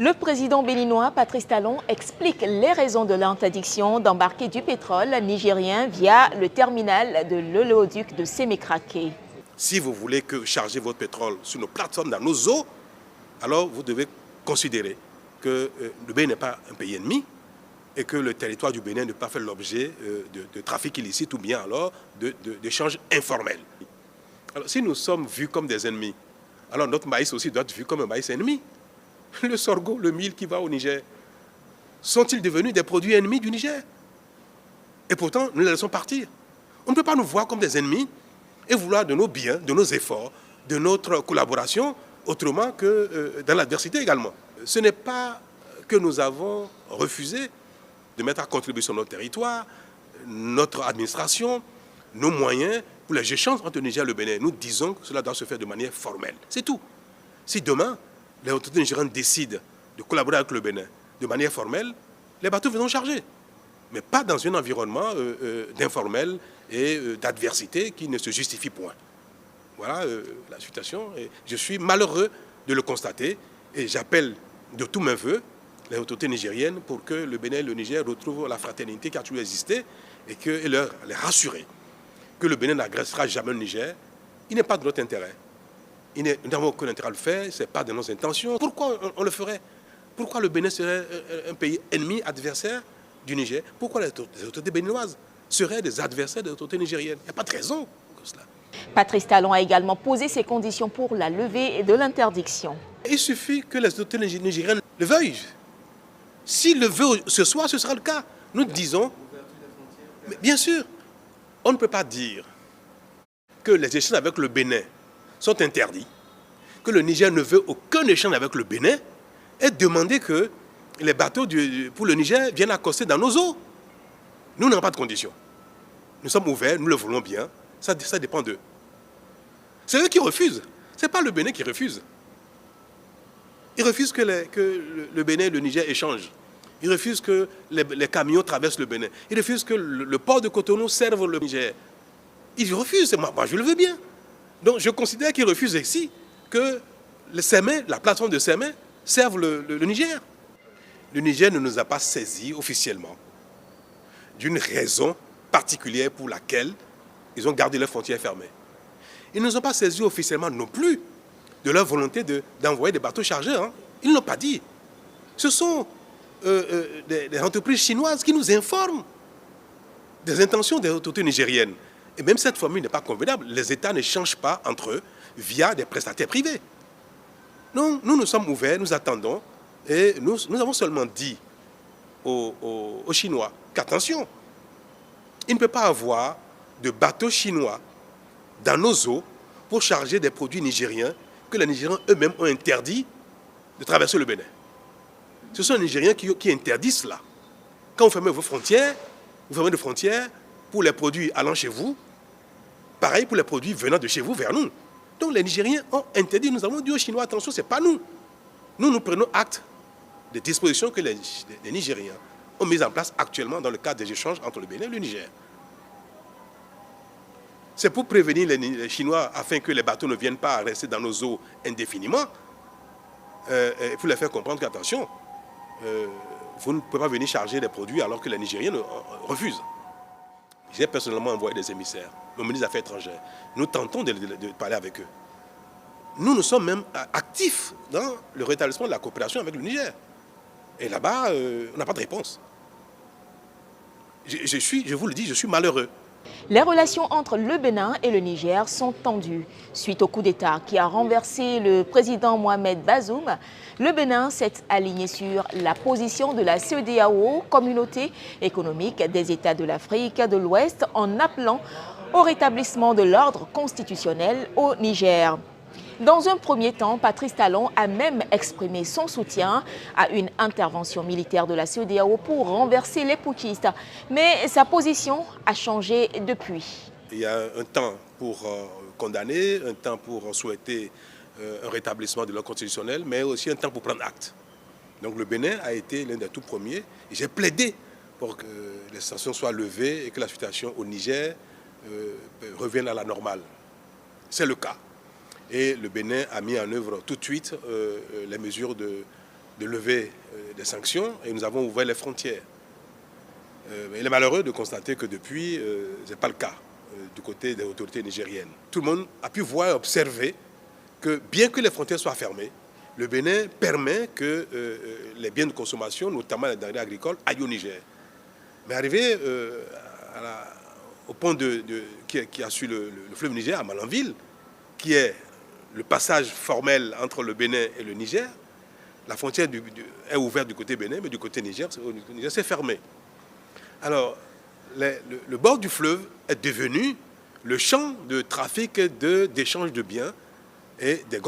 Le président béninois Patrice Talon explique les raisons de l'interdiction d'embarquer du pétrole nigérien via le terminal de l'oléoduc de Sémékraké. Si vous voulez charger votre pétrole sur nos plateformes, dans nos eaux, alors vous devez considérer que le Bénin n'est pas un pays ennemi et que le territoire du Bénin ne peut pas faire l'objet de trafic illicite ou bien alors d'échanges informels. Alors si nous sommes vus comme des ennemis, alors notre maïs aussi doit être vu comme un maïs ennemi. Le sorgho, le mil qui va au Niger, sont-ils devenus des produits ennemis du Niger? Et pourtant, nous les laissons partir. On ne peut pas nous voir comme des ennemis et vouloir de nos biens, de nos efforts, de notre collaboration, autrement que dans l'adversité également. Ce n'est pas que nous avons refusé de mettre à contribution notre territoire, notre administration, nos moyens pour les échanges entre le Niger et le Bénin. Nous disons que cela doit se faire de manière formelle. C'est tout. Si demain, les autorités nigériennes décident de collaborer avec le Bénin de manière formelle, les bateaux viendront charger. Mais pas dans un environnement d'informel et d'adversité qui ne se justifie point. Voilà la situation. Et je suis malheureux de le constater et j'appelle de tous mes voeux les autorités nigériennes pour que le Bénin et le Niger retrouvent la fraternité qui a toujours existé et les rassurer que le Bénin n'agressera jamais le Niger. Il n'est pas de notre intérêt. Nous n'avons aucun intérêt à le faire, ce n'est pas de nos intentions. Pourquoi on le ferait? Pourquoi le Bénin serait un pays ennemi, adversaire du Niger? Pourquoi les autorités béninoises seraient des adversaires des autorités nigériennes? Il n'y a pas de raison pour cela. Patrice Talon a également posé ses conditions pour la levée de l'interdiction. Il suffit que les autorités nigériennes le veuillent. S'ils le veulent ce soir, ce sera le cas. Nous disons, mais bien sûr, on ne peut pas dire que les échanges avec le Bénin sont interdits, que le Niger ne veut aucun échange avec le Bénin et demander que les bateaux pour le Niger viennent accoster dans nos eaux. Nous n'avons pas de conditions. Nous sommes ouverts, nous le voulons bien, ça dépend d'eux. C'est eux qui refusent, ce n'est pas le Bénin qui refuse. Ils refusent que le Bénin et le Niger échangent. Ils refusent que les camions traversent le Bénin. Ils refusent que le port de Cotonou serve le Niger. Ils refusent, moi je le veux bien. Donc je considère qu'ils refusent ici que la plateforme de Sémé serve le Niger. Le Niger ne nous a pas saisis officiellement d'une raison particulière pour laquelle ils ont gardé leurs frontières fermées. Ils ne nous ont pas saisis officiellement non plus de leur volonté d'envoyer des bateaux chargés. Hein. Ils ne l'ont pas dit. Ce sont des entreprises chinoises qui nous informent des intentions des autorités nigériennes. Et même cette formule n'est pas convenable. Les États ne changent pas entre eux via des prestataires privés. Non, nous sommes ouverts, nous attendons. Et nous avons seulement dit aux Chinois qu'attention, il ne peut pas avoir de bateaux chinois dans nos eaux pour charger des produits nigériens que les Nigériens eux-mêmes ont interdit de traverser le Bénin. Ce sont les Nigériens qui interdisent cela. Quand vous fermez vos frontières, vous fermez des frontières pour les produits allant chez vous, pareil pour les produits venant de chez vous vers nous. Donc les Nigériens ont interdit, nous avons dit aux Chinois, attention, ce n'est pas nous. Nous prenons acte des dispositions que les Nigériens ont mises en place actuellement dans le cadre des échanges entre le Bénin et le Niger. C'est pour prévenir les Chinois afin que les bateaux ne viennent pas rester dans nos eaux indéfiniment, et pour les faire comprendre qu'attention, vous ne pouvez pas venir charger des produits alors que les Nigériens refusent. J'ai personnellement envoyé des émissaires, le ministre des Affaires étrangères. Nous tentons de parler avec eux. Nous sommes même actifs dans le rétablissement de la coopération avec le Niger. Et là-bas, on n'a pas de réponse. Je vous le dis, je suis malheureux. Les relations entre le Bénin et le Niger sont tendues. Suite au coup d'État qui a renversé le président Mohamed Bazoum, le Bénin s'est aligné sur la position de la CEDEAO, Communauté économique des États de l'Afrique de l'Ouest, en appelant au rétablissement de l'ordre constitutionnel au Niger. Dans un premier temps, Patrice Talon a même exprimé son soutien à une intervention militaire de la CEDEAO pour renverser les putschistes. Mais sa position a changé depuis. Il y a un temps pour condamner, un temps pour souhaiter un rétablissement de l'ordre constitutionnel, mais aussi un temps pour prendre acte. Donc le Bénin a été l'un des tout premiers. J'ai plaidé pour que les sanctions soient levées et que la situation au Niger revienne à la normale. C'est le cas. Et le Bénin a mis en œuvre tout de suite les mesures de de lever des sanctions et nous avons ouvert les frontières. Il est malheureux de constater que depuis, ce n'est pas le cas du côté des autorités nigériennes. Tout le monde a pu voir et observer que bien que les frontières soient fermées, le Bénin permet que les biens de consommation, notamment les denrées agricoles, aillent au Niger. Mais arrivé au pont qui a suivi le fleuve Niger, à Malanville, qui est le passage formel entre le Bénin et le Niger, la frontière est ouverte du côté Bénin, mais du côté Niger, c'est fermé. Alors, le bord du fleuve est devenu le champ de trafic d'échange de biens et des